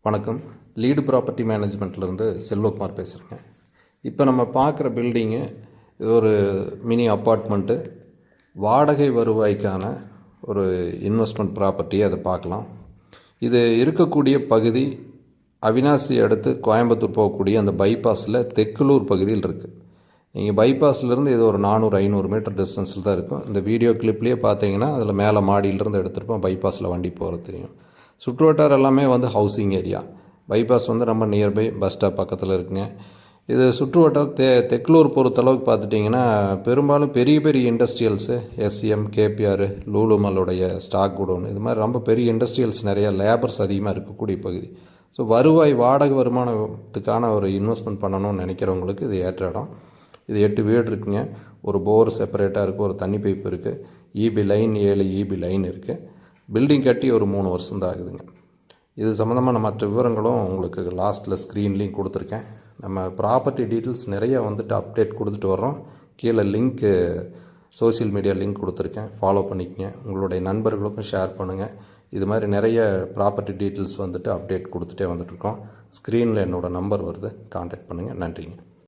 வணக்கம். Lead property மேனேஜ்மெண்ட்லேருந்து Selvakumar பேசுகிறேங்க. இப்போ நம்ம பார்க்குற பில்டிங்கு இது ஒரு மினி அப்பார்ட்மெண்ட்டு, வாடகை வருவாய்க்கான ஒரு இன்வெஸ்ட்மெண்ட் ப்ராப்பர்ட்டி. அதை பார்க்கலாம். இது இருக்கக்கூடிய பகுதி அவினாசி அடுத்து கோயம்புத்தூர் போகக்கூடிய அந்த பைபாஸில் தெக்குலூர் பகுதியில் இருக்குது. நீங்கள் பைபாஸ்லேருந்து இது ஒரு 400-500 மீட்டர் டிஸ்டன்ஸில் தான் இருக்கும். இந்த வீடியோ கிளிப்லேயே பார்த்தீங்கன்னா அதில் மேலே மாடியிலேருந்து எடுத்துருப்போம். பைபாஸில் வண்டி போகிறது தெரியும். சுற்றுவட்டாரம் எல்லாமே ஹவுசிங் ஏரியா. பைபாஸ் ரொம்ப நியர்பை பஸ் ஸ்டாப் பக்கத்தில் இருக்குங்க. இது சுற்றுவட்டாரம் தெக்குலூர் பொறுத்தளவுக்கு பார்த்துட்டிங்கன்னா பெரும்பாலும் பெரிய பெரிய இண்டஸ்ட்ரியல்ஸு, எஸ்சிஎம், கேபிஆர், லூலுமலுடைய ஸ்டாக் குடோன், இது மாதிரி ரொம்ப பெரிய இண்டஸ்ட்ரியல்ஸ், நிறைய லேபர்ஸ் அதிகமாக இருக்கக்கூடிய பகுதி. ஸோ வருவாய் வாடகை வருமானத்துக்கான ஒரு இன்வெஸ்ட்மெண்ட் பண்ணணும்னு நினைக்கிறவங்களுக்கு இது ஏற்ற இடம். இது 8 வீடு இருக்குங்க. ஒரு போர் செப்பரேட்டாக இருக்குது, ஒரு தண்ணி பைப் இருக்குது, இபி லைன் 7 இபி லைன் இருக்குது. பில்டிங் கட்டி ஒரு 3 வருஷம் தான் ஆகுதுங்க. இது சம்மந்தமான மற்ற விவரங்களும் உங்களுக்கு லாஸ்ட்டில் ஸ்க்ரீன்லேயும் கொடுத்துருக்கேன். நம்ம ப்ராப்பர்ட்டி டீட்டெயில்ஸ் நிறைய அப்டேட் கொடுத்துட்டு வர்றோம். கீழே லிங்க்கு, சோஷியல் மீடியா லிங்க் கொடுத்துருக்கேன், ஃபாலோ பண்ணிக்கங்க. உங்களுடைய நண்பர்களுக்கும் ஷேர் பண்ணுங்கள். இது மாதிரி நிறைய ப்ராப்பர்ட்டி டீட்டெயில்ஸ் அப்டேட் கொடுத்துட்டே வந்துட்ருக்கோம். ஸ்க்ரீனில் என்னோடய நம்பர் வருது, கான்டாக்ட் பண்ணுங்கள். நன்றிங்க.